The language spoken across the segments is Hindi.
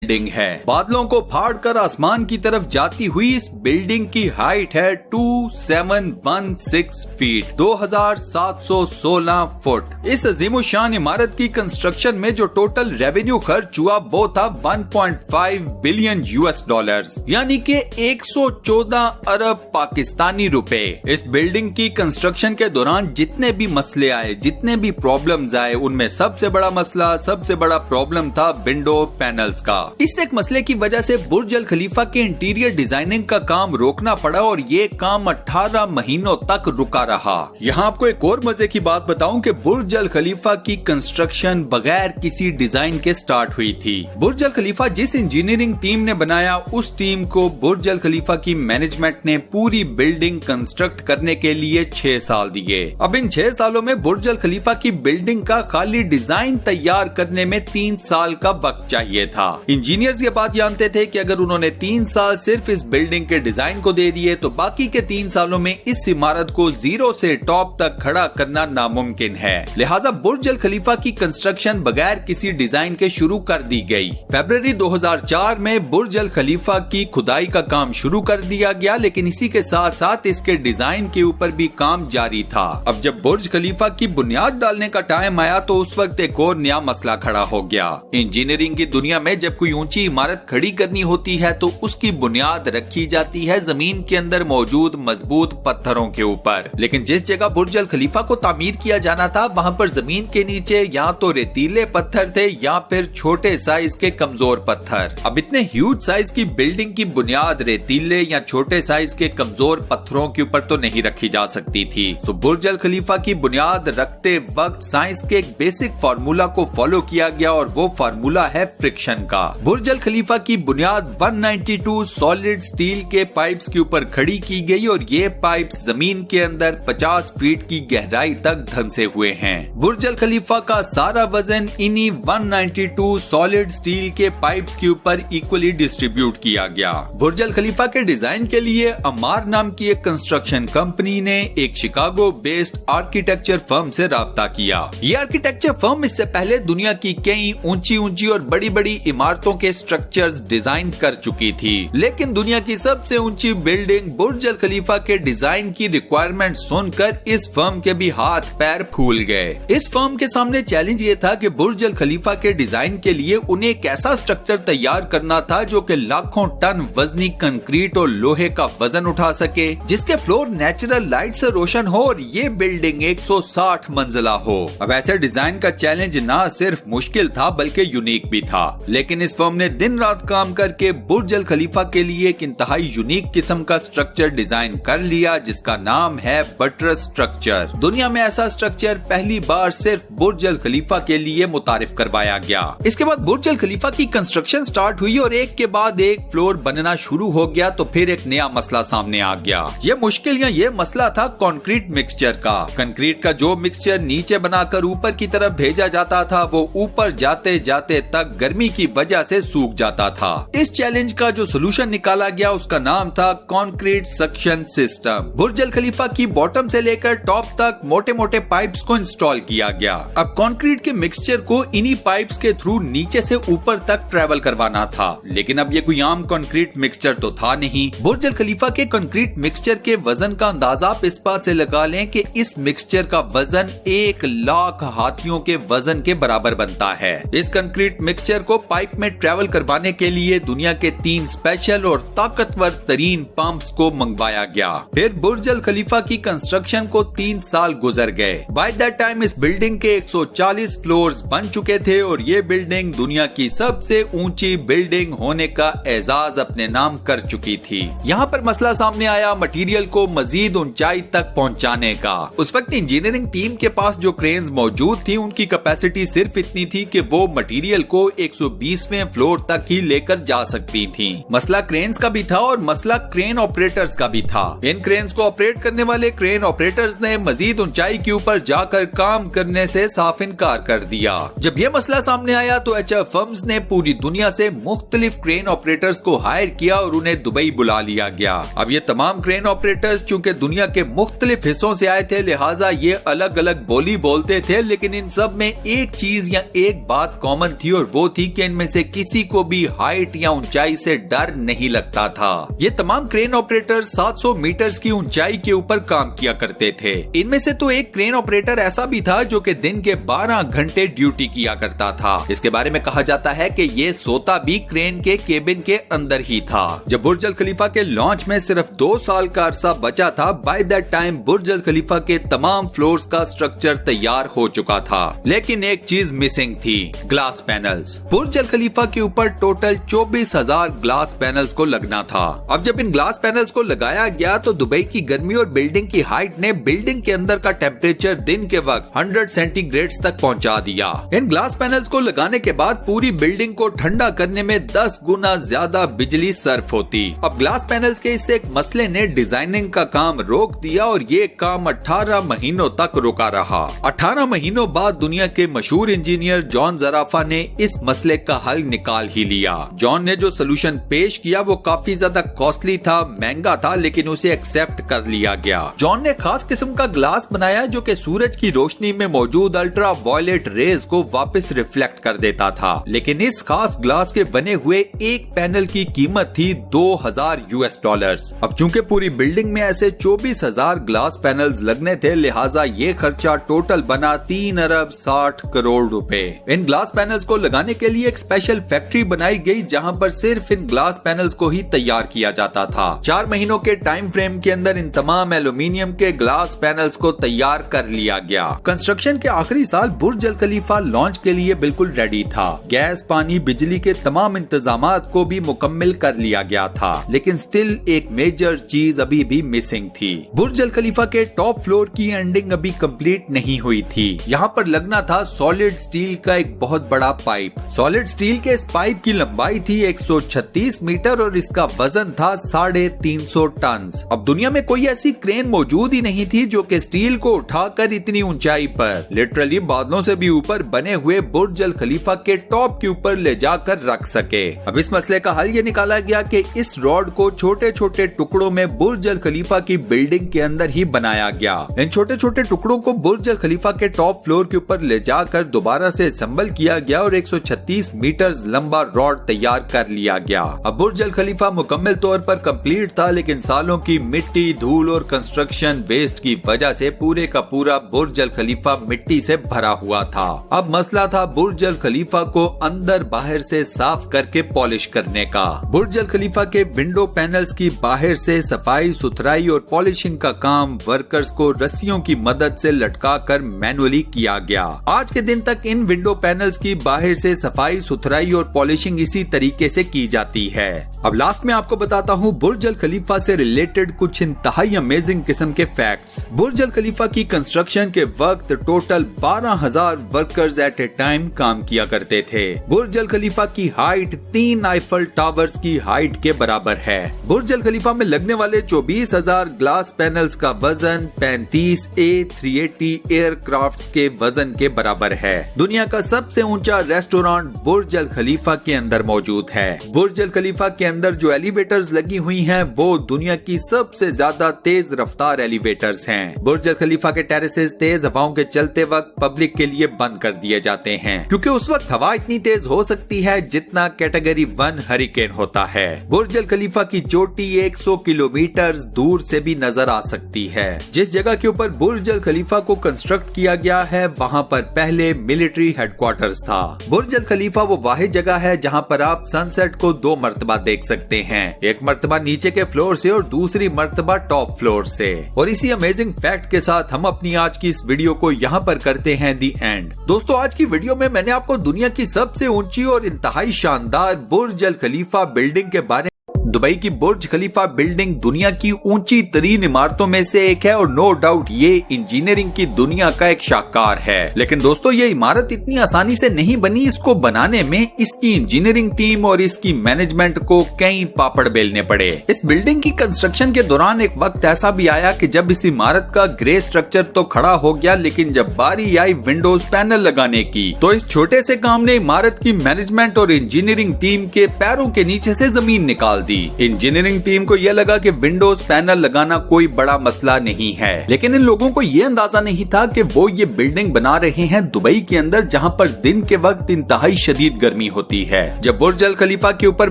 बिल्डिंग है। बादलों को फाड़कर आसमान की तरफ जाती हुई इस बिल्डिंग की हाइट है 2716 फीट 2716 फुट। इस अजीमुशान इमारत की कंस्ट्रक्शन में जो टोटल रेवेन्यू खर्च हुआ वो था 1.5 बिलियन US डॉलर्स, यानी कि 114 अरब पाकिस्तानी रुपए। इस बिल्डिंग की कंस्ट्रक्शन के दौरान जितने भी मसले आए, जितने भी प्रॉब्लम्स आए, उनमें सबसे बड़ा मसला, सबसे बड़ा प्रॉब्लम था विंडो पैनल्स का। इस एक मसले की वजह से बुर्ज अल खलीफा के इंटीरियर डिजाइनिंग का काम रोकना पड़ा और ये काम 18 महीनों तक रुका रहा। यहाँ आपको एक और मजे की बात बताऊं कि बुर्ज अल खलीफा की कंस्ट्रक्शन बगैर किसी डिजाइन के स्टार्ट हुई थी। बुर्ज अल खलीफा जिस इंजीनियरिंग टीम ने बनाया, उस टीम को बुर्ज अल खलीफा की मैनेजमेंट ने पूरी बिल्डिंग कंस्ट्रक्ट करने के लिए 6 साल दिए। अब इन 6 सालों में बुर्ज अल खलीफा की बिल्डिंग का खाली डिजाइन तैयार करने में 3 साल का वक्त चाहिए था। इंजीनियर्स ये बात जानते थे कि अगर उन्होंने 3 साल सिर्फ इस बिल्डिंग के डिजाइन को दे दिए तो बाकी के 3 सालों में इस इमारत को जीरो से टॉप तक खड़ा करना नामुमकिन है। लिहाजा बुर्ज अल खलीफा की कंस्ट्रक्शन बगैर किसी डिजाइन के शुरू कर दी गई। फरवरी 2004 में बुर्ज अल खलीफा की खुदाई का काम शुरू कर दिया गया, लेकिन इसी के साथ साथ इसके डिजाइन के ऊपर भी काम जारी था। अब जब बुर्ज खलीफा की बुनियाद डालने का टाइम आया तो उस वक्त एक और नया मसला खड़ा हो गया। इंजीनियरिंग की दुनिया में जब कोई ऊंची इमारत खड़ी करनी होती है तो उसकी बुनियाद रखी जाती है जमीन के अंदर मौजूद मजबूत पत्थरों के ऊपर। लेकिन जिस जगह बुर्ज अल खलीफा को तामीर किया जाना था वहाँ पर जमीन के नीचे या तो रेतीले पत्थर थे या फिर छोटे साइज के कमजोर पत्थर। अब इतने ह्यूज साइज की बिल्डिंग की बुनियाद रेतीले या छोटे साइज के कमजोर पत्थरों के ऊपर तो नहीं रखी जा सकती थी। तो बुर्ज अल खलीफा की बुनियाद रखते वक्त साइंस के एक बेसिक फार्मूला को फॉलो किया गया और वो फार्मूला है फ्रिक्शन का। बुर्ज अल खलीफा की बुनियाद 192 सॉलिड स्टील के पाइप्स के ऊपर खड़ी की गई और ये पाइप्स जमीन के अंदर 50 फीट की गहराई तक धंसे हुए हैं। बुर्ज अल खलीफा का सारा वजन इन्हीं 192 सॉलिड स्टील के पाइप्स के ऊपर इक्वली डिस्ट्रीब्यूट किया गया। बुर्ज अल खलीफा के डिजाइन के लिए अमार नाम की एक कंस्ट्रक्शन कंपनी ने एक शिकागो बेस्ड आर्किटेक्चर फर्म से राब्ता किया। ये आर्किटेक्चर फर्म इससे पहले दुनिया की कई ऊंची ऊंची और बड़ी बड़ी इमारतों के स्ट्रक्चर्स डिजाइन कर चुकी थी, लेकिन दुनिया की सबसे ऊंची बिल्डिंग बुर्ज अल खलीफा के डिजाइन की रिक्वायरमेंट सुनकर इस फर्म के भी हाथ पैर फूल गए। इस फर्म के सामने चैलेंज ये था कि बुर्ज अल खलीफा के डिजाइन के लिए उन्हें एक ऐसा स्ट्रक्चर तैयार करना था जो कि लाखों टन वजनी कंक्रीट और लोहे का वजन उठा सके, जिसके फ्लोर नेचुरल लाइट से रोशन हो और ये बिल्डिंग 160 मंजिला हो। अब ऐसे डिजाइन का चैलेंज ना सिर्फ मुश्किल था बल्कि यूनिक भी था, लेकिन इस फर्म ने दिन रात काम करके बुर्ज अल खलीफा के लिए एक इंतहाई यूनिक किस्म का स्ट्रक्चर डिजाइन कर लिया जिसका नाम है बटरस स्ट्रक्चर। दुनिया में ऐसा स्ट्रक्चर पहली बार सिर्फ बुर्ज अल खलीफा के लिए मुतारिफ करवाया गया। इसके बाद बुर्ज अल खलीफा की कंस्ट्रक्शन स्टार्ट हुई और एक के बाद एक फ्लोर बनना शुरू हो गया तो फिर एक नया मसला सामने आ गया। ये मुश्किल या ये मसला था कंक्रीट मिक्सचर का। कंक्रीट का जो मिक्सचर नीचे बनाकर ऊपर की तरफ भेजा जाता था वो ऊपर जाते जाते तक गर्मी की वजह से सूख जाता था। इस चैलेंज का जो सोल्यूशन निकाला गया उसका नाम था कंक्रीट सक्शन सिस्टम। बुर्ज अल खलीफा की बॉटम से लेकर टॉप तक मोटे मोटे पाइप्स को इंस्टॉल किया गया। अब कंक्रीट के मिक्सचर को इन्हीं पाइप्स के थ्रू नीचे से ऊपर तक ट्रेवल करवाना था, लेकिन अब ये कोई आम कंक्रीट मिक्सचर तो था नहीं। बुर्ज अल खलीफा के कंक्रीट मिक्सचर के वजन का अंदाजा आप इस बात से लगा लें कि इस मिक्सचर का वजन 1 लाख हाथियों के वजन के बराबर बनता है। इस कंक्रीट मिक्सचर को पाइप में ट्रेवल करवाने के लिए दुनिया के 3 स्पेशल और ताकतवर तरीन पंप्स को मंगवाया गया। फिर बुर्ज अल खलीफा की कंस्ट्रक्शन को 3 साल गुजर गए। बाय दैट टाइम इस बिल्डिंग के 140 फ्लोर्स बन चुके थे और ये बिल्डिंग दुनिया की सबसे ऊंची बिल्डिंग होने का एजाज अपने नाम कर चुकी थी। यहाँ पर मसला सामने आया मटेरियल को मजीद ऊंचाई तक पहुँचाने का। उस वक्त इंजीनियरिंग टीम के पास जो क्रेन्स मौजूद थी उनकी कैपेसिटी सिर्फ इतनी थी कि वो मटेरियल को 120वें फ्लोर तक ही लेकर जा सकती थी। मसला क्रेन्स का भी था और मसला क्रेन ऑपरेटर्स का भी था। इन क्रेन्स को ऑपरेट करने वाले क्रेन ऑपरेटर्स ने मजीद ऊंचाई के ऊपर जाकर काम करने से साफ इनकार कर दिया। जब ये मसला सामने आया तो एचएफ फर्म्स ने पूरी दुनिया से मुख्तलिफ क्रेन ऑपरेटर्स को हायर किया और उन्हें दुबई बुला लिया गया। अब ये तमाम क्रेन ऑपरेटर्स चूंकि दुनिया के मुख्तलिफ हिस्सों से आए थे, लिहाजा ये अलग अलग बोली बोलते थे, लेकिन इन सब में एक चीज या एक बात कॉमन थी और वो थी कि इनमें से किसी को भी हाइट या ऊंचाई से डर नहीं लगता था। ये तमाम क्रेन ऑपरेटर 700 मीटर्स की ऊंचाई के ऊपर काम किया करते थे। इनमें से तो एक क्रेन ऑपरेटर ऐसा भी था जो कि दिन के 12 घंटे ड्यूटी किया करता था। इसके बारे में कहा जाता है कि ये सोता भी क्रेन के केबिन के अंदर ही था। जब बुर्ज अल खलीफा के लॉन्च में सिर्फ 2 साल का अरसा बचा था, by that time Burj Al खलीफा के तमाम फ्लोर्स का स्ट्रक्चर तैयार हो चुका था, लेकिन एक चीज मिसिंग थी, ग्लास पैनल्स। बुर्ज अल खलीफा के ऊपर टोटल 24,000 ग्लास पैनल्स को लगना था। अब जब इन ग्लास पैनल्स को लगाया गया तो दुबई की गर्मी और बिल्डिंग की हाइट ने बिल्डिंग के अंदर का टेम्परेचर दिन के वक्त 100 सेंटीग्रेड तक पहुंचा दिया। इन ग्लास पैनल्स को लगाने के बाद पूरी बिल्डिंग को ठंडा करने में 10 गुना ज्यादा बिजली सर्फ होती। अब ग्लास पैनल्स के इस एक मसले ने डिजाइनिंग का काम रोक दिया और ये काम 18 महीनों तक रुका रहा। 18 महीनों बाद दुनिया के मशहूर इंजीनियर जॉन ज़राफ़ा ने इस मसले का हल निकाल ही लिया। जॉन ने जो सोल्यूशन पेश किया वो काफी ज्यादा कॉस्टली था, महंगा था, लेकिन उसे एक्सेप्ट कर लिया गया। जॉन ने खास किस्म का ग्लास बनाया जो कि सूरज की रोशनी में मौजूद अल्ट्रा वायलेट रेज को वापस रिफ्लेक्ट कर देता था। लेकिन इस खास ग्लास के बने हुए एक पैनल की कीमत थी $2,000। अब चूंकि पूरी बिल्डिंग में ऐसे 24,000 ग्लास पैनल्स लगने थे, लिहाजा ये खर्चा टोटल बना 3 अरब 60 करोड़ रुपए। इन ग्लास पैनल्स को लगाने के लिए एक स्पेशल फैक्ट्री बनाई गई जहां पर सिर्फ इन ग्लास पैनल्स को ही तैयार किया जाता था। 4 महीनों के टाइम फ्रेम के अंदर इन तमाम एल्यूमिनियम के ग्लास पैनल्स को तैयार कर लिया गया। कंस्ट्रक्शन के आखिरी साल बुर्ज अल खलीफा लॉन्च के लिए बिल्कुल रेडी था। गैस, पानी, बिजली के तमाम इंतजामात को भी मुकम्मल कर लिया गया था, लेकिन स्टिल एक मेजर चीज अभी भी मिसिंग थी। बुर्ज अल खलीफा के टॉप फ्लोर की एंडिंग अभी कंप्लीट नहीं हुई थी। यहाँ पर लगना था सॉलिड स्टील का एक बहुत बड़ा पाइप। सॉलिड स्टील के इस पाइप की लंबाई थी 136 मीटर और इसका वजन था 350 टन। अब दुनिया में कोई ऐसी क्रेन मौजूद ही नहीं थी जो कि स्टील को उठाकर इतनी ऊंचाई पर, लिटरली बादलों से भी ऊपर बने हुए बुर्ज अल खलीफा के टॉप के ऊपर ले जाकर रख सके। अब इस मसले का हल ये निकाला गया कि इस रॉड को छोटे छोटे टुकड़ों में बुर्ज अल खलीफा की बिल्डिंग के अंदर ही बनाया गया। इन छोटे छोटे टुकड़ों को बुर्ज अल खलीफा के टॉप फ्लोर के ऊपर ले जाकर दोबारा से असेंबल किया गया और 136 मीटर लंबा रॉड तैयार कर लिया गया। अब बुर्ज अल खलीफा मुकम्मल तौर पर कंप्लीट था, लेकिन सालों की मिट्टी, धूल और कंस्ट्रक्शन वेस्ट की वजह से पूरे का पूरा बुर्ज अल खलीफा मिट्टी से भरा हुआ था। अब मसला था बुर्ज अल खलीफा को अंदर बाहर से साफ करके पॉलिश करने का। बुर्ज अल खलीफा के विंडो पैनल्स की बाहर से सफाई सुथराई और पॉलिशिंग का काम वर्कर्स को रस्सियों की मदद से लटकाकर मैनुअली किया गया। आज के दिन तक इन विंडो पैनल्स की बाहर से सफाई सुथराई और पॉलिशिंग इसी तरीके से की जाती है। अब लास्ट में आपको बताता हूँ बुर्ज अल खलीफा से रिलेटेड कुछ इंतहाई अमेजिंग किस्म के फैक्ट्स। बुर्ज अल खलीफा की कंस्ट्रक्शन के वक्त total 12,000 workers at a time काम किया करते थे। बुर्ज अल खलीफा की हाइट 3 आईफल टावर्स की हाइट के बराबर है। बुर्ज अल खलीफा में लगने वाले 24,000 ग्लास पैनल्स का वजन 35 A380 एयरक्राफ्ट्स के वजन के बराबर है। दुनिया का सबसे ऊंचा रेस्टोरेंट बुर्ज अल खलीफा के अंदर मौजूद है। बुर्ज अल खलीफा के अंदर जो एलिवेटर्स लगी हुई हैं वो दुनिया की सबसे ज्यादा तेज रफ्तार एलिवेटर्स हैं। बुर्ज अल खलीफा के टेरेसेस तेज हवाओं के चलते वक्त पब्लिक के लिए बंद कर दिए जाते हैं, क्योंकि उस वक्त हवा इतनी तेज हो सकती है जितना कैटेगरी 1 हरिकेन होता है। बुर्ज अल खलीफा की चोटी 100 किलोमीटर दूर से भी नजर आ सकती है। जिस जगह के ऊपर बुर्ज अल खलीफा को कंस्ट्रक्ट किया गया है वहाँ पर पहले मिलिट्री हेडक्वार्टर्स था। बुर्ज अल खलीफा वो वाहिद जगह है जहाँ पर आप सनसेट को 2 मर्तबा देख सकते हैं, एक मर्तबा नीचे के फ्लोर से और दूसरी मर्तबा टॉप फ्लोर से। और इसी अमेजिंग फैक्ट के साथ हम अपनी आज की इस वीडियो को यहाँ पर करते हैं दी एंड। दोस्तों, आज की वीडियो में मैंने आपको दुनिया की सबसे ऊंची और इंतहाई शानदार बुर्ज अल खलीफा बिल्डिंग के बारे दुबई की बुर्ज खलीफा बिल्डिंग दुनिया की ऊंची तरीन इमारतों में से एक है और नो डाउट ये इंजीनियरिंग की दुनिया का एक शाहकार है। लेकिन दोस्तों, ये इमारत इतनी आसानी से नहीं बनी। इसको बनाने में इसकी इंजीनियरिंग टीम और इसकी मैनेजमेंट को कई पापड़ बेलने पड़े। इस बिल्डिंग की कंस्ट्रक्शन के दौरान एक वक्त ऐसा भी आया कि जब इस इमारत का ग्रे स्ट्रक्चर तो खड़ा हो गया, लेकिन जब बारी आई विंडोज पैनल लगाने की तो इस छोटे से काम ने इमारत की मैनेजमेंट और इंजीनियरिंग टीम के पैरों के नीचे से जमीन निकाल दी। इंजीनियरिंग टीम को यह लगा कि विंडोज पैनल लगाना कोई बड़ा मसला नहीं है, लेकिन इन लोगों को यह अंदाजा नहीं था कि वो ये बिल्डिंग बना रहे हैं दुबई के अंदर, जहां पर दिन के वक्त इंतहाई शदीद गर्मी होती है। जब बुर्ज अल खलीफा के ऊपर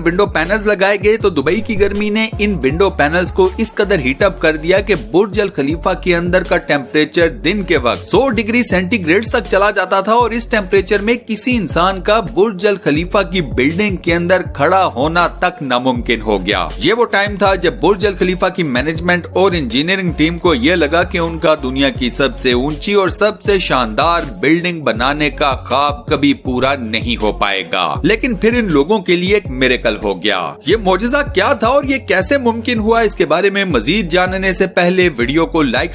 विंडो पैनल्स लगाए गए तो दुबई की गर्मी ने इन विंडो पैनल्स को इस कदर हीट अप कर दिया कि बुर्ज अल खलीफा के अंदर का टेम्परेचर दिन के वक्त 100 डिग्री सेंटीग्रेड तक चला जाता था और इस टेम्परेचर में किसी इंसान का बुर्ज अल खलीफा की बिल्डिंग के अंदर खड़ा होना तक नामुमकिन हो गया। ये वो टाइम था जब बुर्ज अल खलीफा की मैनेजमेंट और इंजीनियरिंग टीम को यह लगा कि उनका दुनिया की सबसे ऊंची और सबसे शानदार बिल्डिंग बनाने का ख्वाब कभी पूरा नहीं हो पाएगा। लेकिन फिर इन लोगों के लिए एक मिरेकल हो गया। ये मौजज़ा क्या था और ये कैसे मुमकिन हुआ, इसके बारे में मजीद जानने से पहले वीडियो को लाइक